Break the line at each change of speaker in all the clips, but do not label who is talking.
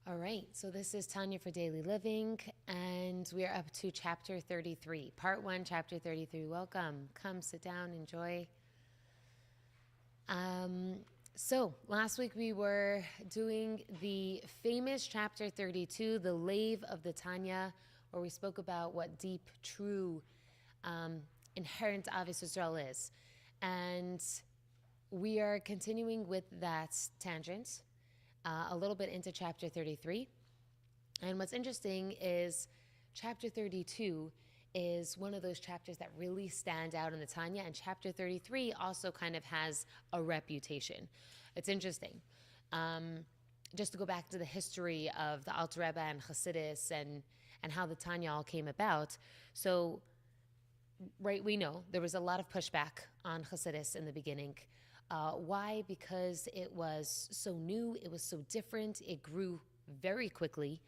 All right, so this is Tanya for Daily Living, and we are up to chapter 33, part 1, chapter 33. Welcome. Come, sit down, enjoy. So last week we were doing the famous chapter 32, the Lave of the Tanya, where we spoke about what deep, true, inherent Ahavas Yisrael is. And we are continuing with that tangent a little bit into chapter 33. And what's interesting is chapter 32 is one of those chapters that really stand out in the Tanya, and chapter 33 also kind of has a reputation. It's interesting. Just to go back to the history of the Alter Rebbe and Chassidus and how the Tanya all came about. So, right, we know there was a lot of pushback on Chassidus in the beginning. Why? Because it was so new, it was so different, it grew very quickly.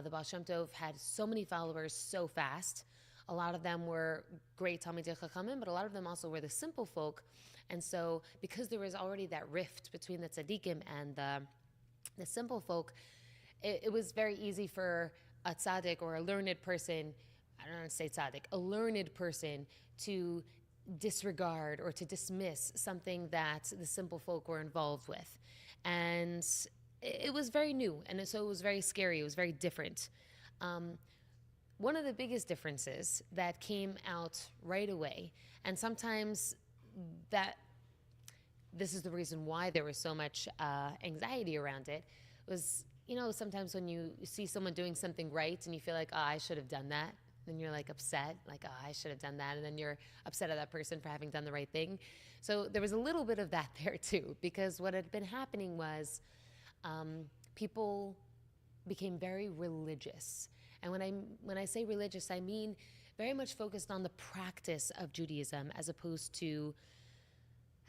The Baal Shem Tov had so many followers so fast. A lot of them were great Talmidei Chachamim, but a lot of them also were the simple folk. And so, because there was already that rift between the tzaddikim and the simple folk, it was very easy for a tzaddik or a learned person, I don't want to say tzaddik, a learned person to disregard or to dismiss something that the simple folk were involved with. And it was very new, and so it was very scary, it was very different. One of the biggest differences that came out right away, and sometimes that this is the reason why there was so much anxiety around it, was, sometimes when you see someone doing something right and you feel like, oh, I should have done that, then you're like upset, like, oh, I should have done that. And then you're upset at that person for having done the right thing. So there was a little bit of that there too, because what had been happening was people became very religious. And when I say religious, I mean very much focused on the practice of Judaism as opposed to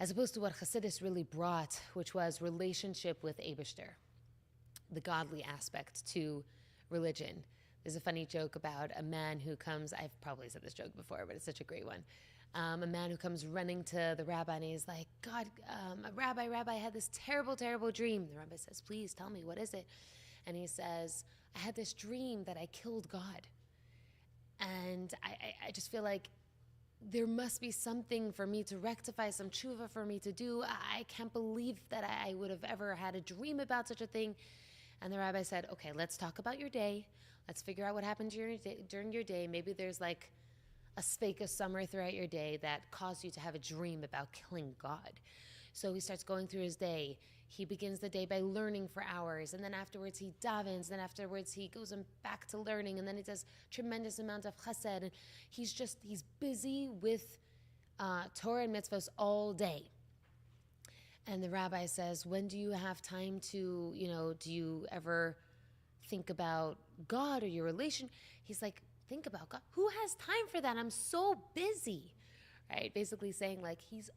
what Chassidus really brought, which was relationship with Eibishter, the godly aspect to religion. There's a funny joke about a man who comes, I've probably said this joke before, but it's such a great one. A man who comes running to the rabbi and he's like, God, Rabbi, I had this terrible, terrible dream. The rabbi says, please tell me, what is it? And he says, I had this dream that I killed God. And I just feel like there must be something for me to rectify, some tshuva for me to do. I can't believe that I would have ever had a dream about such a thing. And the rabbi said, okay, let's talk about your day. Let's figure out what happened during your day. Maybe there's like a sveka somewhere throughout your day that caused you to have a dream about killing God. So he starts going through his day. He begins the day by learning for hours, and then afterwards he davens, then afterwards he goes back to learning, and then he does tremendous amount of chesed, and he's busy with Torah and mitzvahs all day. And the rabbi says, when do you have time to, do you ever think about God or your relation? He's like, think about God? Who has time for that? I'm so busy, right? Basically saying like he's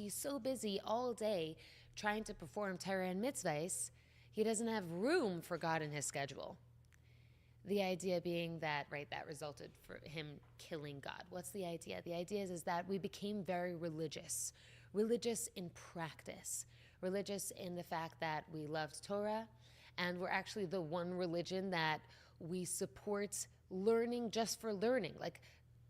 so busy all day trying to perform Torah and mitzvahs, he doesn't have room for God in his schedule. The idea being that, right, that resulted for him killing God. What's the idea? The idea is that we became very religious in practice, religious in the fact that we loved Torah, and we're actually the one religion that we support learning just for learning. Like,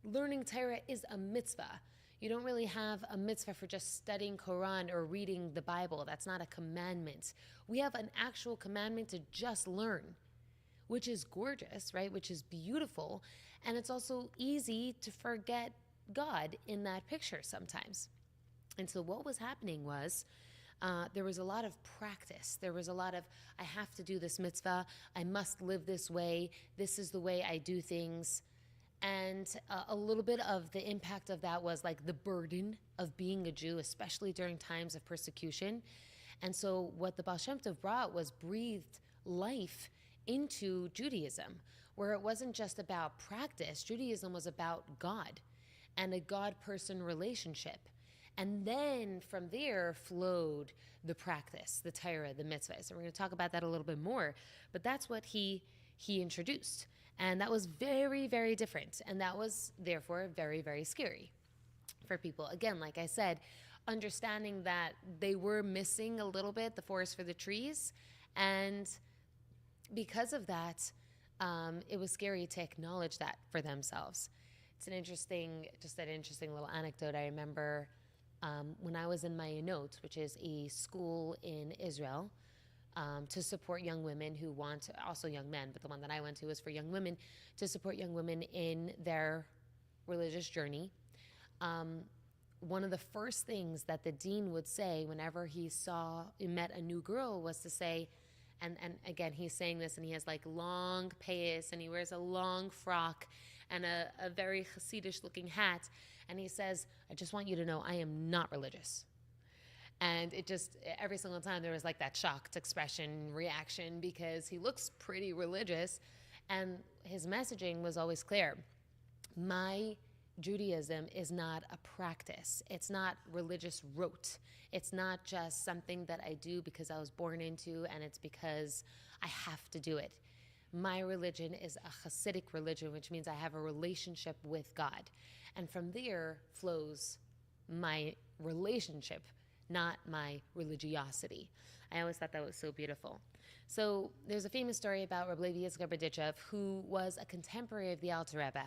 learning Torah is a mitzvah. You don't really have a mitzvah for just studying Quran or reading the Bible. That's not a commandment. We have an actual commandment to just learn, which is gorgeous, right? Which is beautiful. And it's also easy to forget God in that picture sometimes. And so what was happening was there was a lot of practice. There was a lot of, I have to do this mitzvah. I must live this way. This is the way I do things. And a little bit of the impact of that was like the burden of being a Jew, especially during times of persecution. And so what the Baal Shem Tov brought was breathed life into Judaism, where it wasn't just about practice. Judaism was about God and a God-person relationship. And then from there flowed the practice, the Torah, the mitzvahs. So we're going to talk about that a little bit more. But that's what he introduced. And that was very, very different. And that was, therefore, very, very scary for people. Again, like I said, understanding that they were missing a little bit the forest for the trees. And because of that, it was scary to acknowledge that for themselves. It's an interesting little anecdote. I remember when I was in my note, which is a school in Israel, to support young women who want, also young men, but the one that I went to was for young women, to support young women in their religious journey. One of the first things that the dean would say whenever he met a new girl was to say, and again, he's saying this, and he has like long payas, and he wears a long frock and a very Hasidish looking hat. And he says, I just want you to know I am not religious. And it just, every single time there was like that shocked expression, reaction, because he looks pretty religious. And his messaging was always clear. My Judaism is not a practice. It's not religious rote. It's not just something that I do because I was born into, and it's because I have to do it. My religion is a Hasidic religion, which means I have a relationship with God. And from there flows my relationship, not my religiosity. I always thought that was so beautiful. So there's a famous story about Reb Levi Yitzchak Berdichev, who was a contemporary of the Alter Rebbe,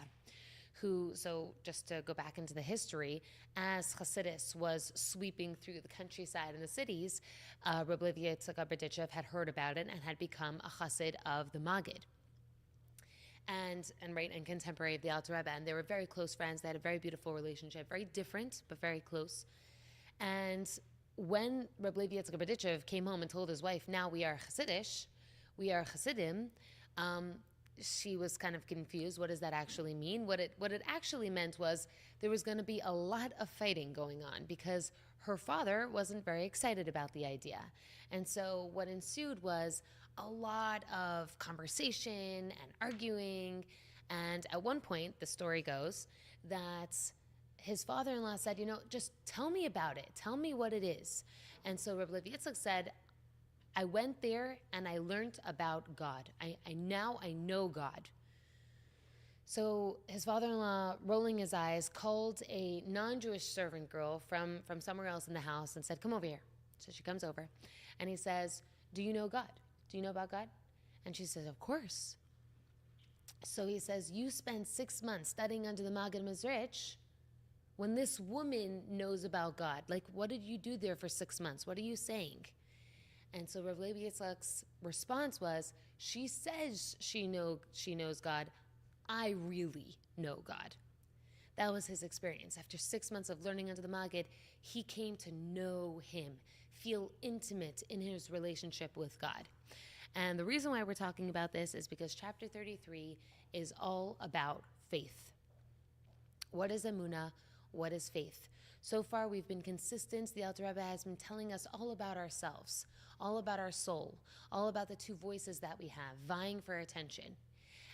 who, so just to go back into the history, as Hasidus was sweeping through the countryside and the cities, Reb Levi Yitzchak Berdichev had heard about it and had become a Hasid of the Magid. And contemporary of the Alter Rebbe, and they were very close friends. They had a very beautiful relationship, very different, but very close. And when Reb Levi Yitzchak Berdichev came home and told his wife, now we are Hasidish, we are Hasidim, she was kind of confused. What does that actually mean? What it actually meant was there was going to be a lot of fighting going on because her father wasn't very excited about the idea. And so what ensued was a lot of conversation and arguing. And at one point, the story goes that his father-in-law said, just tell me about it. Tell me what it is. And so Reb Levi Yitzchak said, I went there and I learned about God. I know God. So his father-in-law, rolling his eyes, called a non-Jewish servant girl from somewhere else in the house and said, come over here. So she comes over and he says, do you know God? Do you know about God? And she says, of course. So he says, you spent 6 months studying under the Maggid Mizrich when this woman knows about God. Like, what did you do there for 6 months? What are you saying? And so Rav Levi Yitzchak's response was, she says she knows God. I really know God. That was his experience. After 6 months of learning under the Maggid, he came to know him, feel intimate in his relationship with God. And the reason why we're talking about this is because chapter 33 is all about faith. What is emunah? What is faith? So far, we've been consistent. The Alter Rebbe has been telling us all about ourselves, all about our soul, all about the two voices that we have, vying for attention.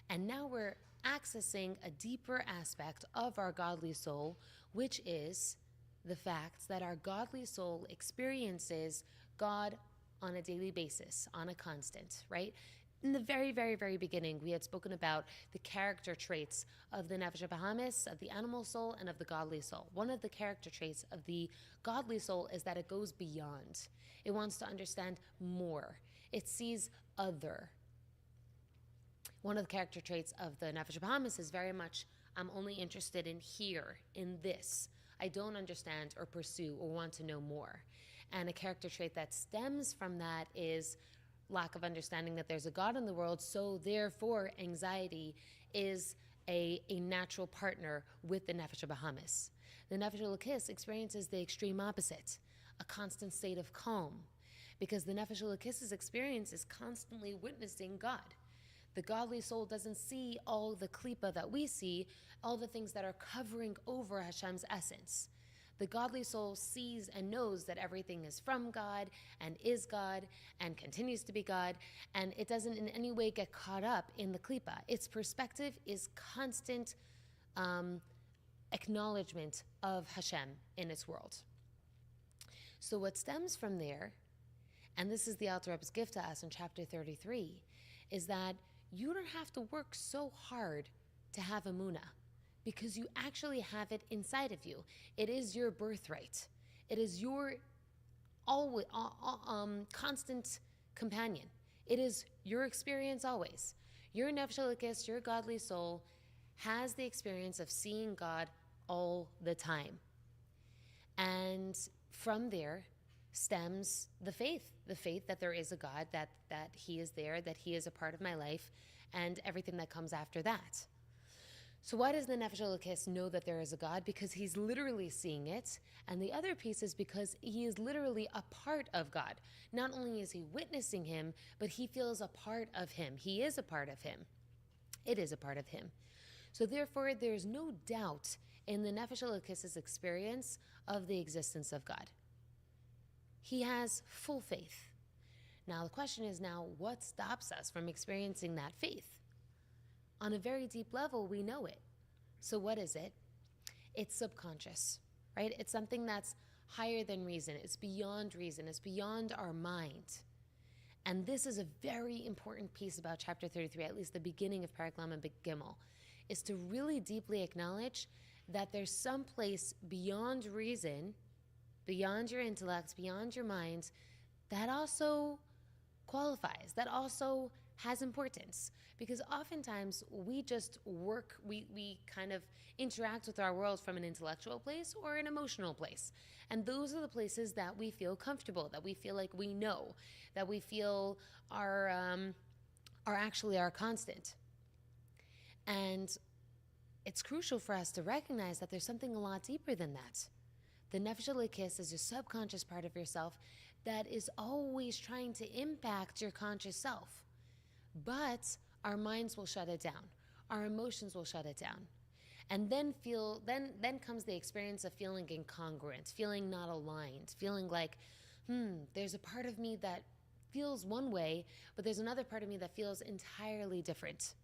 And now we're accessing a deeper aspect of our godly soul, which is the fact that our godly soul experiences God on a daily basis, on a constant, right? In the very, very, very beginning, we had spoken about the character traits of the Nefesh HaBahamis, of the animal soul, and of the godly soul. One of the character traits of the godly soul is that it goes beyond. It wants to understand more. It sees other. One of the character traits of the Nefesh HaBahamis is very much, I'm only interested in here, in this. I don't understand or pursue or want to know more. And a character trait that stems from that is lack of understanding that there's a God in the world, so therefore anxiety is a natural partner with the Nefesh HaBahamis. The Nefesh Elokis experiences the extreme opposite, a constant state of calm, because the Nefesh Elokis' experience is constantly witnessing God. The godly soul doesn't see all the klipa that we see, all the things that are covering over Hashem's essence. The godly soul sees and knows that everything is from God and is God and continues to be God, and it doesn't in any way get caught up in the klipa. Its perspective is constant acknowledgement of Hashem in its world. So what stems from there, and this is the Alter Rebbe's gift to us in chapter 33, is that you don't have to work so hard to have emunah, because you actually have it inside of you. It is your birthright. It is your always, constant companion. It is your experience always. Your nefesh elokis, your godly soul, has the experience of seeing God all the time. And from there stems the faith that there is a God, that he is there, that he is a part of my life, and everything that comes after that. So why does the nefesh elokis know that there is a God? Because he's literally seeing it. And the other piece is because he is literally a part of God. Not only is he witnessing him, but he feels a part of him. He is a part of him. It is a part of him. So therefore, there's no doubt in the nefesh elokis' experience of the existence of God. He has full faith. Now the question is what stops us from experiencing that faith? On a very deep level, we know it. So what is it? It's subconscious, right? It's something that's higher than reason. It's beyond reason. It's beyond our mind. And this is a very important piece about chapter 33, at least the beginning of Perek Lamed Gimel, is to really deeply acknowledge that there's some place beyond reason, beyond your intellect, beyond your mind, that also qualifies, that also has importance. Because oftentimes we just work, we kind of interact with our world from an intellectual place or an emotional place. And those are the places that we feel comfortable, that we feel like we know, that we feel are actually our constant. And it's crucial for us to recognize that there's something a lot deeper than that. The nefesh elokis is a subconscious part of yourself that is always trying to impact your conscious self. But our minds will shut it down. Our emotions will shut it down. And then comes the experience of feeling incongruent, feeling not aligned, feeling like, there's a part of me that feels one way, but there's another part of me that feels entirely different.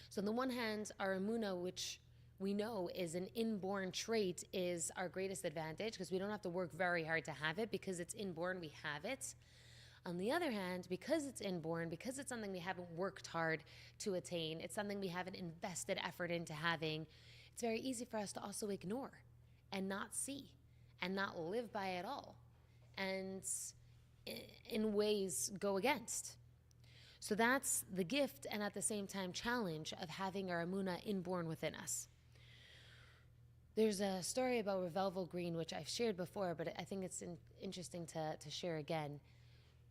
So on the one hand, our emunah, which we know is an inborn trait, is our greatest advantage because we don't have to work very hard to have it. Because it's inborn, we have it. On the other hand, because it's inborn, because it's something we haven't worked hard to attain, it's something we haven't invested effort into having, it's very easy for us to also ignore and not see and not live by it all, and in ways go against. So that's the gift and at the same time challenge of having our emunah inborn within us. There's a story about Rav Green, which I've shared before, but I think it's interesting to share again.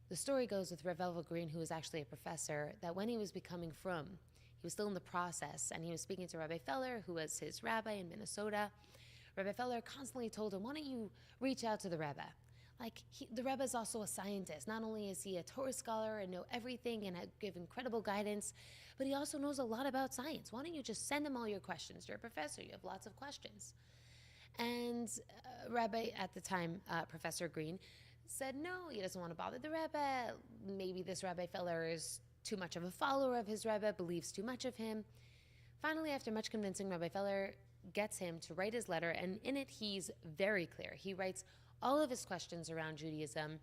The story goes with Rav Green, who was actually a professor, that when he was becoming frum, he was still in the process, and he was speaking to Rabbi Feller, who was his rabbi in Minnesota. Rabbi Feller constantly told him, why don't you reach out to the Rebbe? The Rebbe is also a scientist. Not only is he a Torah scholar and know everything and give incredible guidance, but he also knows a lot about science. Why don't you just send him all your questions? You're a professor. You have lots of questions. And Rabbi, at the time, Professor Green, said no, he doesn't want to bother the Rebbe. Maybe this Rabbi Feller is too much of a follower of his Rebbe, believes too much of him. Finally, after much convincing, Rabbi Feller gets him to write his letter, and in it he's very clear. He writes all of his questions around Judaism,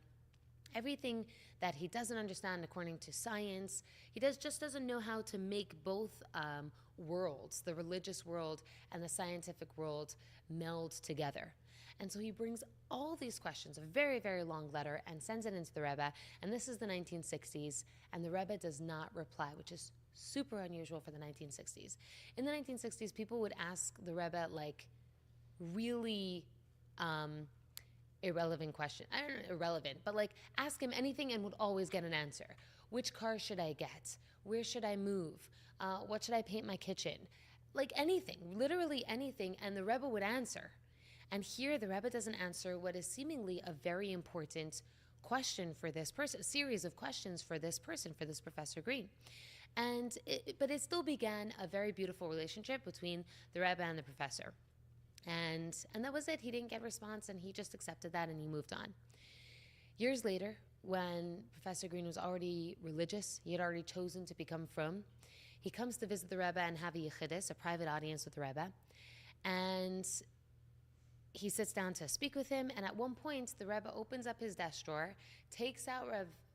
everything that he doesn't understand according to science. He just doesn't know how to make both worlds, the religious world and the scientific world, meld together. And so he brings all these questions, a very, very long letter, and sends it into the Rebbe. And this is the 1960s, and the Rebbe does not reply, which is super unusual for the 1960s. In the 1960s, people would ask the Rebbe, really irrelevant question. I don't know, irrelevant, but ask him anything and would always get an answer. Which car should I get? Where should I move? What should I paint my kitchen? Anything, literally anything, and the Rebbe would answer. And here the Rebbe doesn't answer what is seemingly a very important question for this person, a series of questions for this person, for this Professor Green. But it still began a very beautiful relationship between the Rebbe and the professor. And that was it. He didn't get a response, and he just accepted that, and he moved on. Years later, when Professor Green was already religious, he had already chosen to become frum, he comes to visit the Rebbe and have a yechidus, a private audience with the Rebbe. And he sits down to speak with him, and at one point, the Rebbe opens up his desk drawer, takes out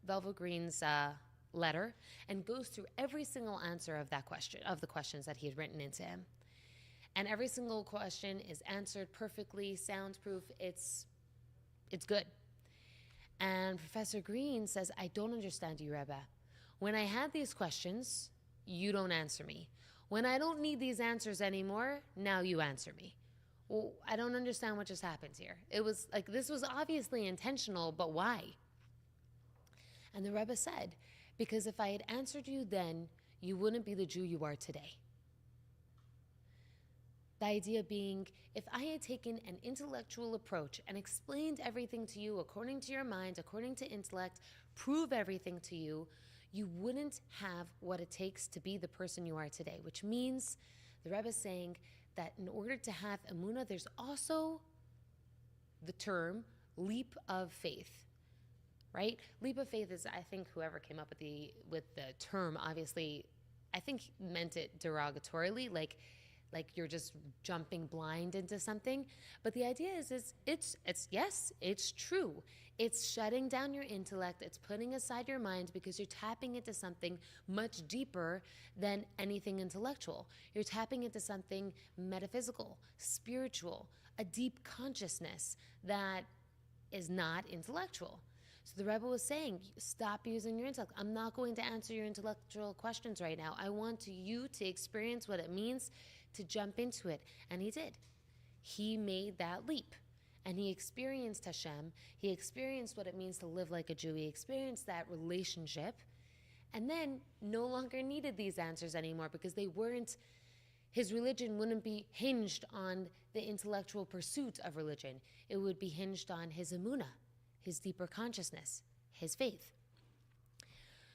Rav Green's letter, and goes through every single answer of that question, of the questions that he had written into him. And every single question is answered perfectly, soundproof. It's good. And Professor Green says, I don't understand you, Rebbe. When I had these questions, you don't answer me. When I don't need these answers anymore, now you answer me. Well, I don't understand what just happened here. It was like, this was obviously intentional, but why? And the Rebbe said, because if I had answered you then, you wouldn't be the Jew you are today. The idea being, if I had taken an intellectual approach and explained everything to you according to your mind, according to intellect, prove everything to you, you wouldn't have what it takes to be the person you are today, which means the Rebbe is saying that in order to have emunah, there's also the term leap of faith, right? Leap of faith is, I think, whoever came up with the term, obviously, I think meant it derogatorily, like you're just jumping blind into something. But the idea is it's yes, it's true. It's shutting down your intellect. It's putting aside your mind because you're tapping into something much deeper than anything intellectual. You're tapping into something metaphysical, spiritual, a deep consciousness that is not intellectual. So the Rebbe was saying, stop using your intellect. I'm not going to answer your intellectual questions right now. I want you to experience what it means to jump into it. And he did. He made that leap. And he experienced Hashem. He experienced what it means to live like a Jew. He experienced that relationship. And then no longer needed these answers anymore because they weren't, his religion wouldn't be hinged on the intellectual pursuit of religion. It would be hinged on his emunah, his deeper consciousness, his faith.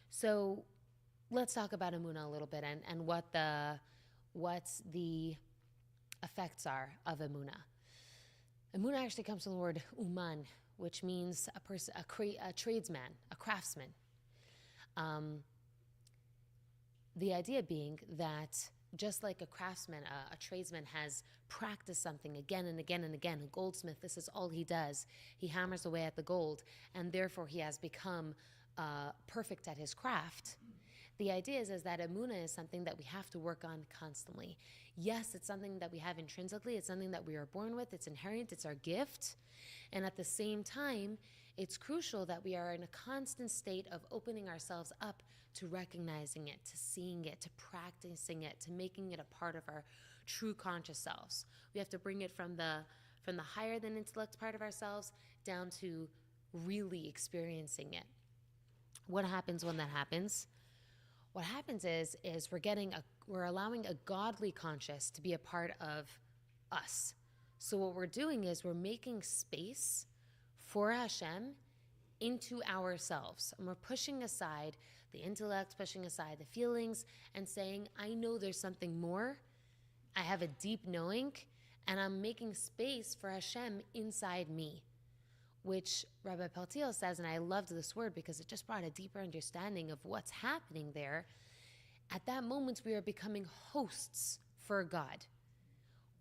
So let's talk about emunah a little bit and what the effects are of emunah. Emunah actually comes from the word uman, which means a person, a tradesman, a craftsman. The idea being that just like a craftsman, a tradesman has practiced something again and again and again. A goldsmith, this is all he does. He hammers away at the gold, and therefore he has become perfect at his craft. The idea is that emunah is something that we have to work on constantly. Yes, it's something that we have intrinsically. It's something that we are born with. It's inherent. It's our gift. And at the same time, it's crucial that we are in a constant state of opening ourselves up to recognizing it, to seeing it, to practicing it, to making it a part of our true conscious selves. We have to bring it from the higher than intellect part of ourselves down to really experiencing it. What happens when that happens? What happens is we're allowing a godly conscious to be a part of us. So what we're doing is we're making space for Hashem into ourselves. And we're pushing aside the intellect, pushing aside the feelings, and saying, I know there's something more. I have a deep knowing, and I'm making space for Hashem inside me. Which Rabbi Peltiel says, and I loved this word because it just brought a deeper understanding of what's happening there. At that moment, we are becoming hosts for God.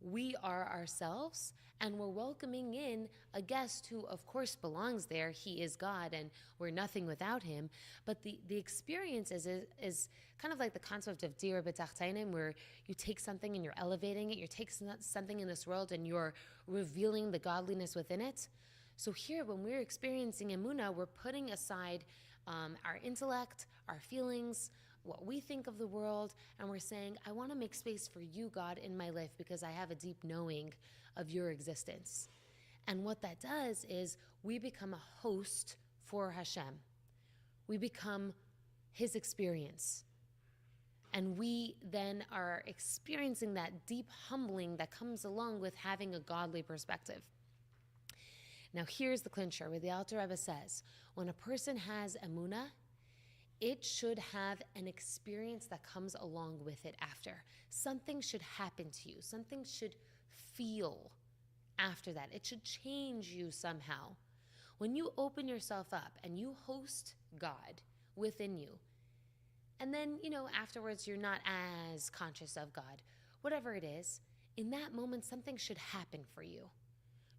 We are ourselves, and we're welcoming in a guest who, of course, belongs there. He is God, and we're nothing without him. But the experience is kind of like the concept of dir b'tachtainim, where you take something and you're elevating it. You're taking something in this world and you're revealing the godliness within it. So here, when we're experiencing emunah, we're putting aside our intellect, our feelings, what we think of the world, and we're saying, I want to make space for you, God, in my life because I have a deep knowing of your existence. And what that does is we become a host for Hashem. We become his experience. And we then are experiencing that deep humbling that comes along with having a godly perspective. Now here's the clincher where the Alter Rebbe says, when a person has emunah, it should have an experience that comes along with it after. Something should happen to you. Something should feel after that. It should change you somehow. When you open yourself up and you host God within you, and then, afterwards you're not as conscious of God, whatever it is, in that moment something should happen for you.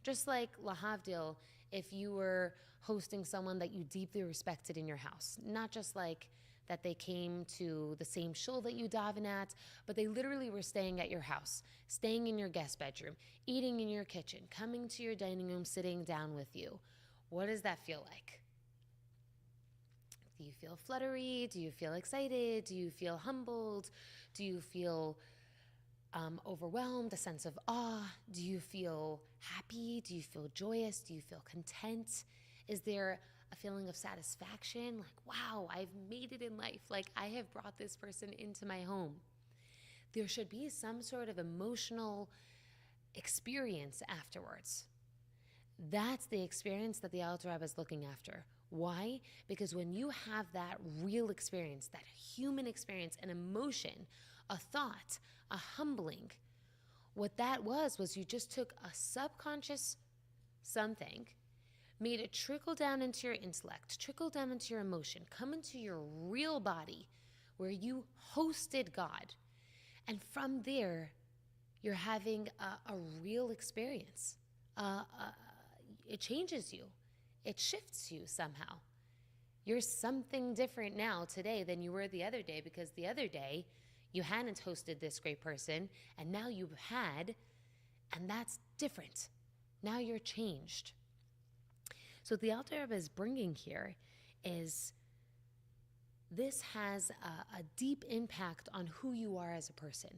Just like lahavdil, if you were hosting someone that you deeply respected in your house, not just like that they came to the same shul that you daven at, but they literally were staying at your house, staying in your guest bedroom, eating in your kitchen, coming to your dining room, sitting down with you. What does that feel like? Do you feel fluttery? Do you feel excited? Do you feel humbled? Do you feel overwhelmed, a sense of awe? Do you feel happy? Do you feel joyous? Do you feel content? Is there a feeling of satisfaction? Like, wow, I've made it in life. Like, I have brought this person into my home. There should be some sort of emotional experience afterwards. That's the experience that the Alter Rebbe is looking after. Why? Because when you have that real experience, that human experience, an emotion, a thought, a humbling, what that was you just took a subconscious something, made it trickle down into your intellect, trickle down into your emotion, come into your real body where you hosted God. And from there, you're having a real experience. It changes you. It shifts you somehow. You're something different now today than you were the other day, because the other day you hadn't hosted this great person, and now you've had, and that's different. Now you're changed. So what the Alter Rebbe is bringing here is this has a deep impact on who you are as a person.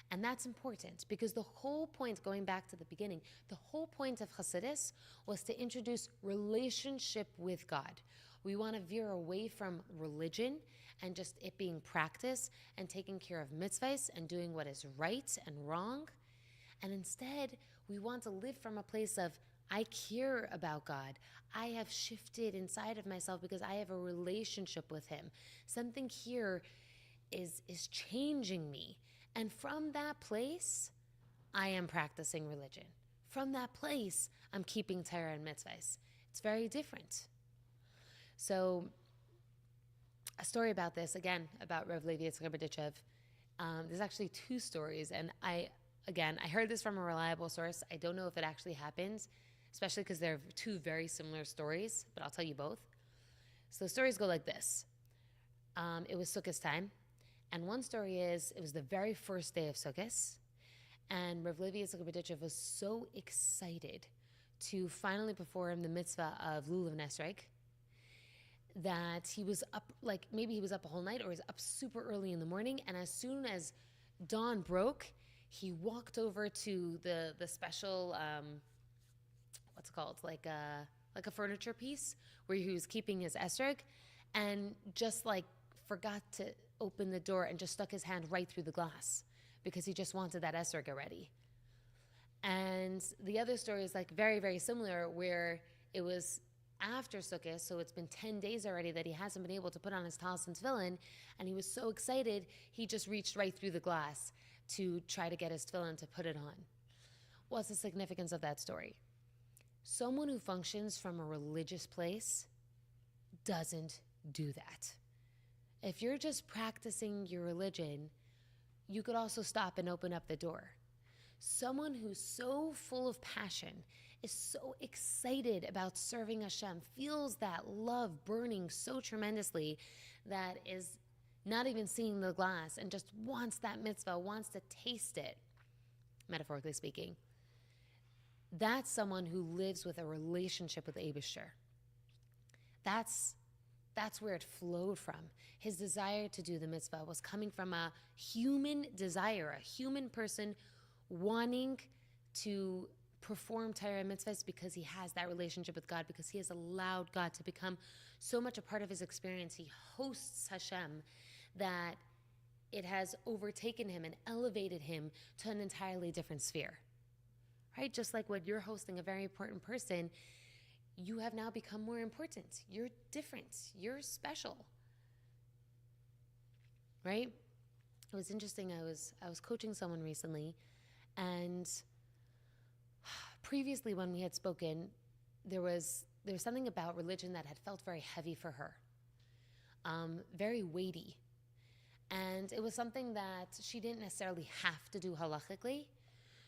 And that's important because the whole point, going back to the beginning, the whole point of Hasidus was to introduce relationship with God. We want to veer away from religion and just it being practice and taking care of mitzvahs and doing what is right and wrong. And instead, we want to live from a place of, I care about God. I have shifted inside of myself because I have a relationship with Him. Something here is changing me. And from that place, I am practicing religion. From that place, I'm keeping Torah and mitzvahs. It's very different. So, a story about this, again, about Rav Levi Yitzchak Berditchev. There's actually two stories, and I heard this from a reliable source. I don't know if it actually happened, especially because they're two very similar stories, but I'll tell you both. So the stories go like this. It was Sukkot time. And one story is, it was the very first day of Sukkot, and Rav Levi Yitzchak Berditchev was so excited to finally perform the mitzvah of Lulav Nesreg that he was up, like maybe he was up a whole night or was up super early in the morning, and as soon as dawn broke, he walked over to the special, what's it called, like a furniture piece where he was keeping his esrog, and just like forgot to open the door and just stuck his hand right through the glass because he just wanted that esrog already. And the other story is like very, very similar, where it was after Sukkot, so it's been 10 days already that he hasn't been able to put on his talis and tefillin, and he was so excited, he just reached right through the glass to try to get his tefillin to put it on. What's the significance of that story? Someone who functions from a religious place doesn't do that. If you're just practicing your religion, you could also stop and open up the door. Someone who's so full of passion, is so excited about serving Hashem, feels that love burning so tremendously that is not even seeing the glass and just wants that mitzvah, wants to taste it, metaphorically speaking. That's someone who lives with a relationship with Eibusher. That's where it flowed from. His desire to do the mitzvah was coming from a human desire, a human person wanting to perform Torah and mitzvahs because he has that relationship with God, because he has allowed God to become so much a part of his experience. He hosts Hashem that it has overtaken him and elevated him to an entirely different sphere. Right? Just like when you're hosting a very important person, you have now become more important. You're different. You're special. Right? It was interesting. I was coaching someone recently, and previously when we had spoken, there was something about religion that had felt very heavy for her, very weighty. And it was something that she didn't necessarily have to do halachically.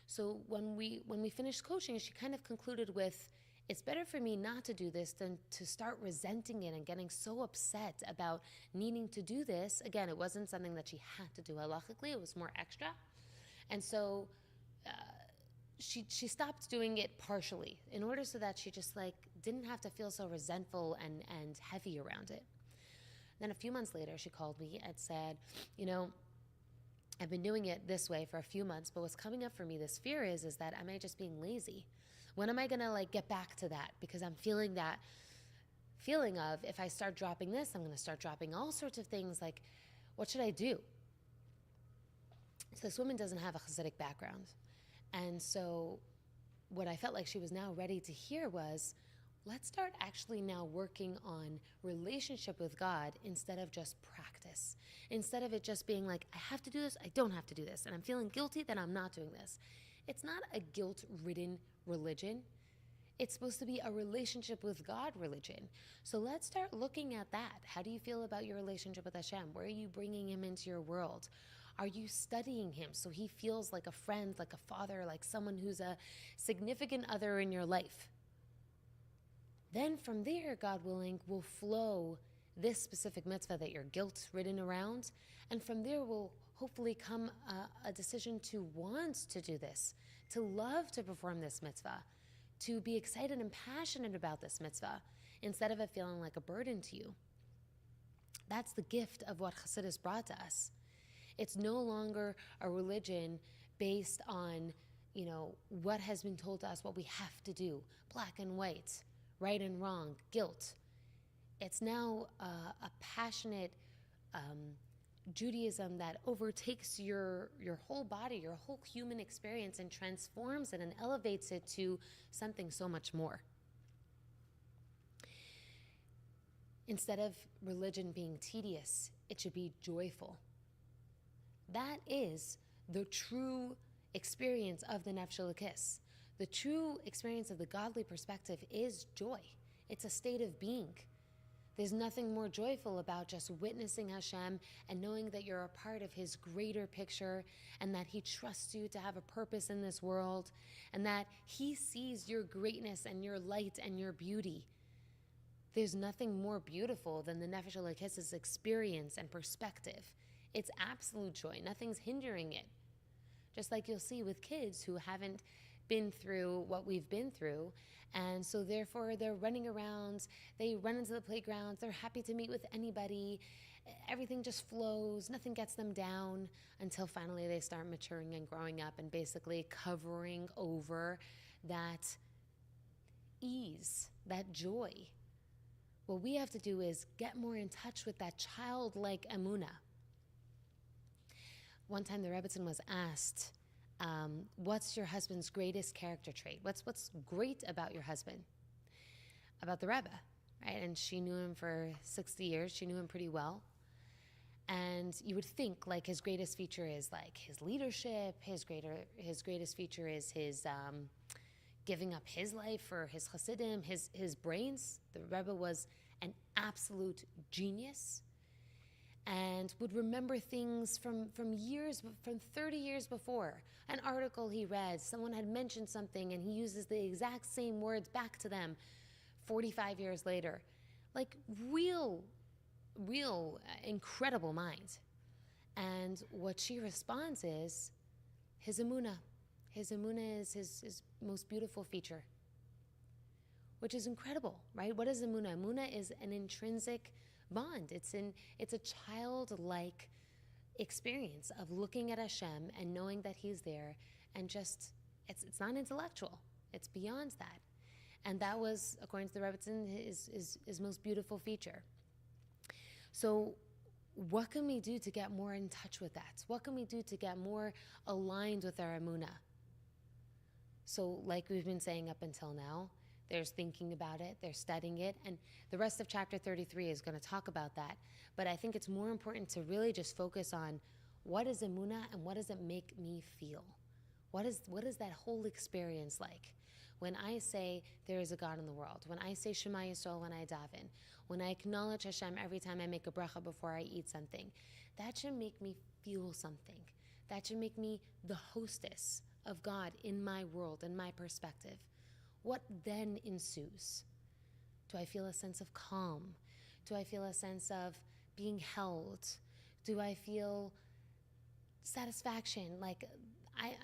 So when we finished coaching, she kind of concluded with, it's better for me not to do this than to start resenting it and getting so upset about needing to do this. Again, it wasn't something that she had to do halachically, it was more extra. And so she stopped doing it partially in order so that she just like didn't have to feel so resentful and heavy around it. Then a few months later, she called me and said, you know, I've been doing it this way for a few months, but what's coming up for me, this fear is that am I just being lazy? When am I going to get back to that? Because I'm feeling that feeling of, if I start dropping this, I'm going to start dropping all sorts of things. Like, what should I do? So this woman doesn't have a Hasidic background. And so what I felt like she was now ready to hear was, let's start actually now working on relationship with God instead of just practice. Instead of it just being like, I have to do this, I don't have to do this, and I'm feeling guilty that I'm not doing this. It's not a guilt-ridden religion. It's supposed to be a relationship with God religion. So let's start looking at that. How do you feel about your relationship with Hashem? Where are you bringing him into your world? Are you studying him so he feels like a friend, like a father, like someone who's a significant other in your life? Then from there, God willing, will flow this specific mitzvah that you're guilt-ridden around. And from there will hopefully come a decision to want to do this, to love to perform this mitzvah, to be excited and passionate about this mitzvah, instead of it feeling like a burden to you. That's the gift of what Chassidus brought to us. It's no longer a religion based on, what has been told to us, what we have to do, black and white, right and wrong, guilt. It's now a passionate Judaism that overtakes your whole body, your whole human experience, and transforms it and elevates it to something so much more. Instead of religion being tedious, it should be joyful. That is the true experience of the Nefesh Elokis. The true experience of the godly perspective is joy. It's a state of being. There's nothing more joyful about just witnessing Hashem and knowing that you're a part of his greater picture, and that he trusts you to have a purpose in this world, and that he sees your greatness and your light and your beauty. There's nothing more beautiful than the Nefesh Elokis' experience and perspective. It's absolute joy. Nothing's hindering it. Just like you'll see with kids who haven't been through what we've been through, and so therefore they're running around, they run into the playgrounds, they're happy to meet with anybody, everything just flows, nothing gets them down, until finally they start maturing and growing up and basically covering over that ease, that joy. What we have to do is get more in touch with that childlike emunah. One time the Rebbetzin was asked, what's your husband's greatest character trait? What's great about your husband? About the Rebbe, right? And she knew him for 60 years. She knew him pretty well. And you would think his greatest feature is his leadership. His greatest feature is his giving up his life for his Hasidim, his brains. The Rebbe was an absolute genius, and would remember things from 30 years before. An article he read, someone had mentioned something, and he uses the exact same words back to them 45 years later. Real incredible mind. And what she responds is his emunah. His emunah is his most beautiful feature, which is incredible, right? What is emunah? Emunah is an intrinsic bond. It's a childlike experience of looking at Hashem and knowing that he's there, and just it's not intellectual. It's beyond that. And that was, according to the Rebbetzin, his most beautiful feature. So what can we do to get more in touch with that? What can we do to get more aligned with our emunah? So like we've been saying up until now, there's thinking about it, there's studying it, and the rest of chapter 33 is going to talk about that. But I think it's more important to really just focus on what is emunah and what does it make me feel? What is that whole experience like? When I say there is a God in the world, when I say Shema Yisrael when I daven, when I acknowledge Hashem every time I make a bracha before I eat something, that should make me feel something. That should make me the hostess of God in my world, in my perspective. What then ensues? Do I feel a sense of calm? Do I feel a sense of being held? Do I feel satisfaction?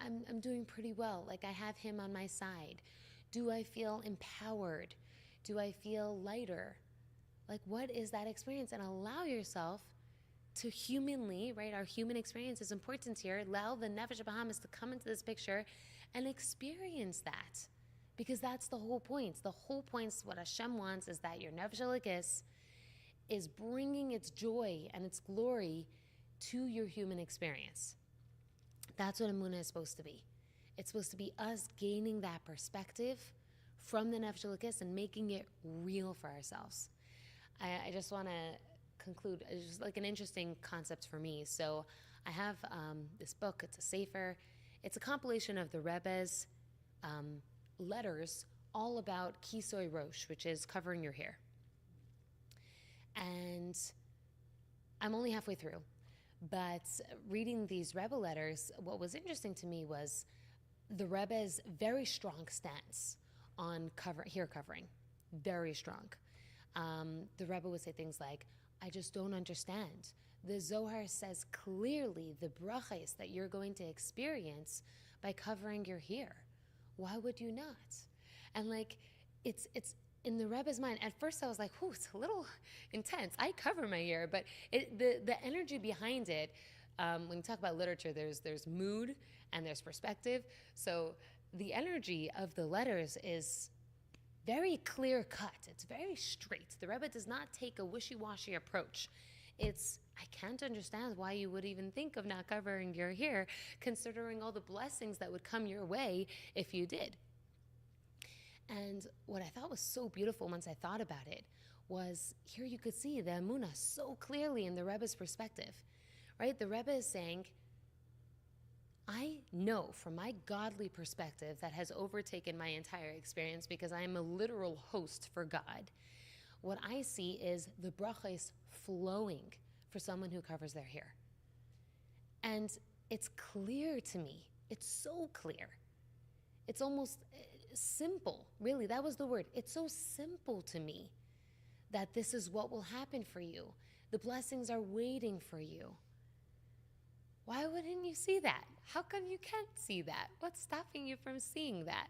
I'm doing pretty well. I have him on my side. Do I feel empowered? Do I feel lighter? Like, what is that experience? And allow yourself to humanly, right? Our human experience is important here. Allow the Nefesh Bahamis to come into this picture and experience that. Because that's the whole point. The whole point, what Hashem wants, is that your Nefesh Elikis is bringing its joy and its glory to your human experience. That's what Emunah is supposed to be. It's supposed to be us gaining that perspective from the Nefesh Elikis and making it real for ourselves. I just want to conclude. It's just like an interesting concept for me. So I have this book. It's a sefer. It's a compilation of the Rebbe's letters all about Kisoy Rosh, which is covering your hair. And I'm only halfway through. But reading these Rebbe letters, what was interesting to me was the Rebbe's very strong stance on hair covering. Very strong. The Rebbe would say things like, I just don't understand. The Zohar says clearly the brachas that you're going to experience by covering your hair. Why would you not? And like, it's in the Rebbe's mind. At first I was like, it's a little intense. I cover my hair, but the energy behind it, when you talk about literature, there's mood and there's perspective. So the energy of the letters is very clear cut. It's very straight. The Rebbe does not take a wishy-washy approach. It's, I can't understand why you would even think of not covering your hair, considering all the blessings that would come your way if you did. And what I thought was so beautiful once I thought about it was here you could see the Emunah so clearly in the Rebbe's perspective, right? The Rebbe is saying, I know from my godly perspective that has overtaken my entire experience because I am a literal host for God. What I see is the brachos flowing for someone who covers their hair. And it's clear to me. It's so clear. It's almost simple. Really, that was the word. It's so simple to me that this is what will happen for you. The blessings are waiting for you. Why wouldn't you see that? How come you can't see that? What's stopping you from seeing that?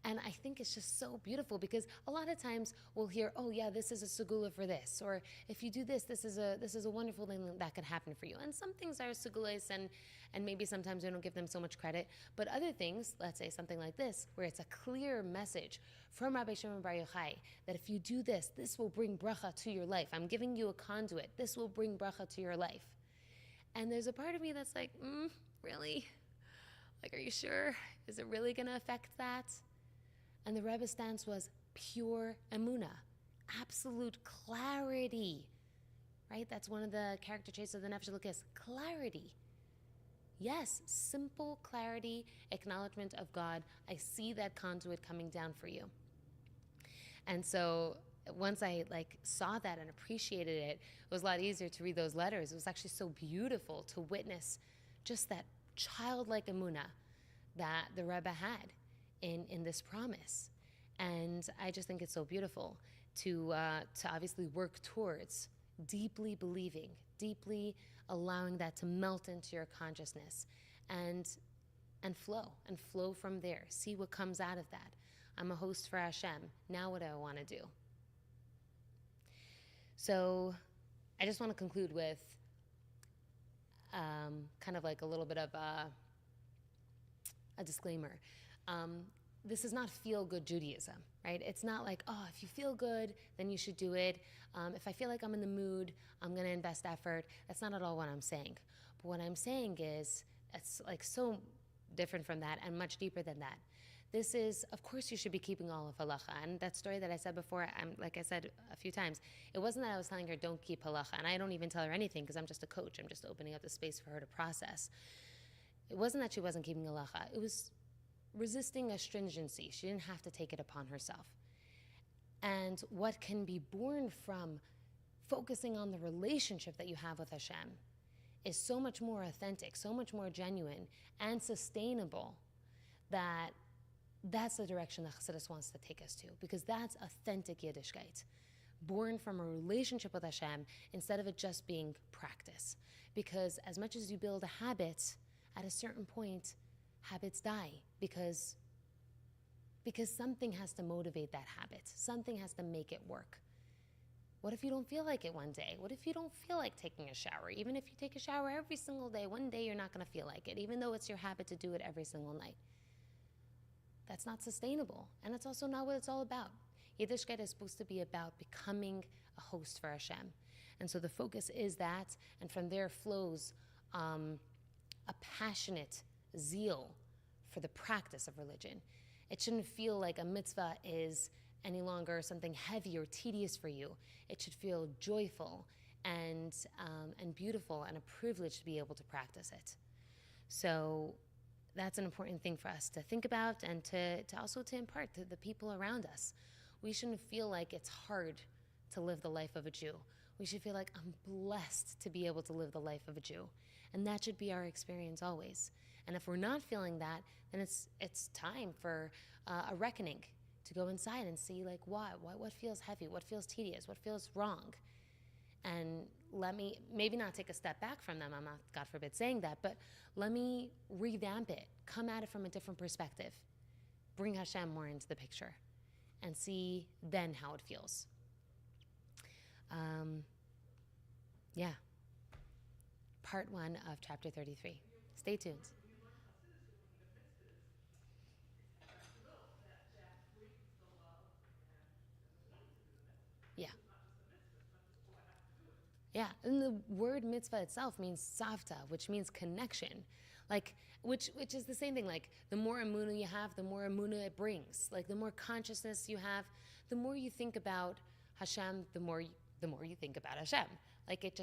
And I think it's just so beautiful because a lot of times we'll hear, oh yeah, this is a segula for this, or if you do this, this is a wonderful thing that could happen for you. And some things are segulas and maybe sometimes we don't give them so much credit, but other things, let's say something like this, where it's a clear message from Rabbi Shimon Bar Yochai that if you do this, this will bring bracha to your life. I'm giving you a conduit. This will bring bracha to your life. And there's a part of me that's like, really? Like, are you sure? Is it really going to affect that? And the Rebbe's stance was pure emunah, absolute clarity, right? That's one of the character traits of the Nefesh Elikis, clarity. Yes, simple clarity, acknowledgement of God. I see that conduit coming down for you. And so once I saw that and appreciated it, it was a lot easier to read those letters. It was actually so beautiful to witness just that childlike emunah that the Rebbe had in this promise. And I just think it's so beautiful to obviously work towards deeply believing, deeply allowing that to melt into your consciousness and flow from there. See what comes out of that. I'm a host for Hashem. Now what do I want to do? So I just want to conclude with kind of like a little bit of a disclaimer. This is not feel-good Judaism, right? It's not like, oh, if you feel good, then you should do it. If I feel like I'm in the mood, I'm going to invest effort. That's not at all what I'm saying. But what I'm saying is, it's like so different from that and much deeper than that. This is, of course, you should be keeping all of halacha. And that story that I said before, like I said a few times, it wasn't that I was telling her don't keep halacha. And I don't even tell her anything because I'm just a coach. I'm just opening up the space for her to process. It wasn't that she wasn't keeping halacha. It was resisting astringency. She didn't have to take it upon herself. And what can be born from focusing on the relationship that you have with Hashem is so much more authentic, so much more genuine and sustainable that that's the direction that Chassidus wants to take us to, because that's authentic Yiddishkeit, born from a relationship with Hashem instead of it just being practice. Because as much as you build a habit, at a certain point, habits die because something has to motivate that habit. Something has to make it work. What if you don't feel like it one day? What if you don't feel like taking a shower? Even if you take a shower every single day, one day you're not going to feel like it, even though it's your habit to do it every single night. That's not sustainable. And that's also not what it's all about. Yiddishkeit is supposed to be about becoming a host for Hashem. And so the focus is that, and from there flows a passionate zeal for the practice of religion. It shouldn't feel like a mitzvah is any longer something heavy or tedious for you. It should feel joyful and beautiful and a privilege to be able to practice it. So that's an important thing for us to think about and to also to impart to the people around us. We shouldn't feel like it's hard to live the life of a Jew. We should feel like I'm blessed to be able to live the life of a Jew. And that should be our experience always. And if we're not feeling that, then it's time for a reckoning, to go inside and see like what feels heavy, what feels tedious, what feels wrong. And let me maybe not take a step back from them, I'm not, God forbid, saying that, but let me revamp it, come at it from a different perspective, bring Hashem more into the picture, and see then how it feels. Yeah. Part 1 of chapter 33. Stay tuned. Yeah. Yeah, and the word mitzvah itself means savta, which means connection. Like, which is the same thing. Like, the more emunah you have, the more emunah it brings. Like, the more consciousness you have, the more you think about Hashem, the more you think about Hashem. Like, it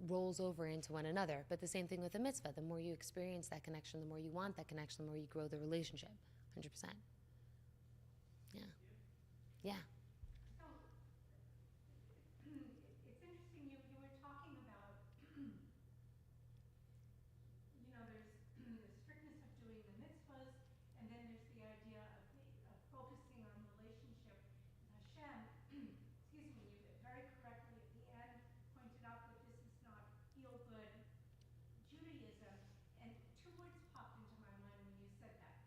rolls over into one another. But the same thing with the mitzvah. The more you experience that connection, the more you want that connection, the more you grow the relationship. 100%. Yeah. Yeah.
It's interesting, you were talking about, there's the strictness of doing the mitzvahs, and then there's the idea of focusing on relationship with Hashem. Excuse me, you very correctly at the end pointed out that this is not feel-good Judaism, and two words popped into my mind when you said that,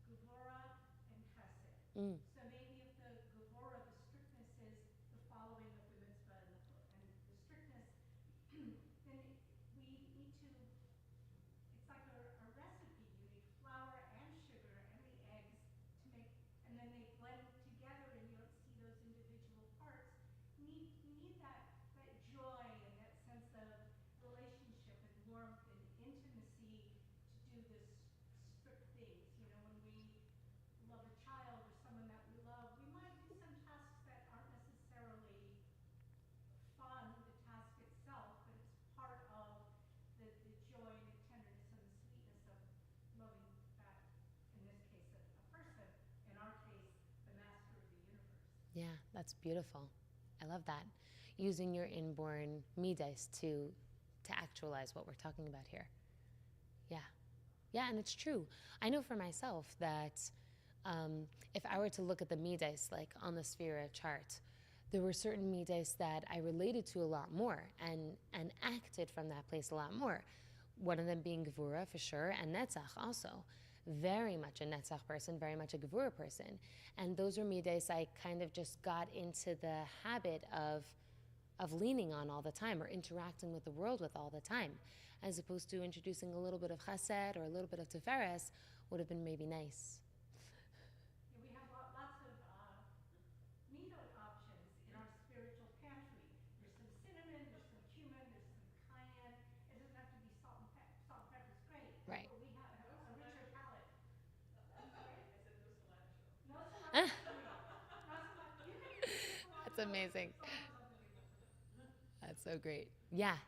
Gevurah and Chesed.
Mm.
So maybe if the Gevurah, the strictness is the following of the mitzvah and the strictness, then we need to, it's like a recipe. You need flour and sugar and the eggs to make, and then they blend together and you don't see those individual parts. You need that joy and that sense of relationship and warmth and intimacy to do this strict things. When we love a child or someone that we love, we might do some tasks that aren't necessarily fun, the task itself, but it's part of the joy and the tenderness and the sweetness of loving that, in this case, a person, in our case, the master of the universe.
Yeah, that's beautiful. I love that. Using your inborn midas to actualize what we're talking about here. Yeah. Yeah, and it's true. I know for myself that if I were to look at the midas, like on the Sphera chart, there were certain midas that I related to a lot more and acted from that place a lot more. One of them being Gevurah for sure, and Netzach also. Very much a Netzach person, very much a Gevurah person. And those are midas I kind of just got into the habit of leaning on all the time or interacting with the world with all the time, as opposed to introducing a little bit of chesed or a little bit of tiferes would have been maybe nice.
Yeah, we have lots of meat options in our spiritual pantry. There's some cinnamon, there's some cumin, there's some cayenne. It doesn't have to be salt and pepper. Salt and pepper is great,
Right.
but we have a richer palate. I'm sorry?
I said no cilantro.
No cilantro for me. No cilantro. You can use cilantro.
That's amazing.
Cilantro's other people.
That's so great. Yeah,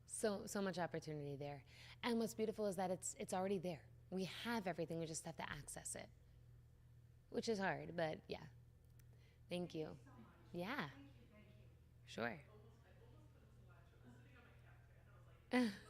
so much opportunity there. And what's beautiful is that it's already there. We have everything. We just have to access it, which is hard, but yeah. Thank you.
So much.
Yeah,
Thank you.
sure.
I almost put in cilantro. It was sitting on my counter, and I was like,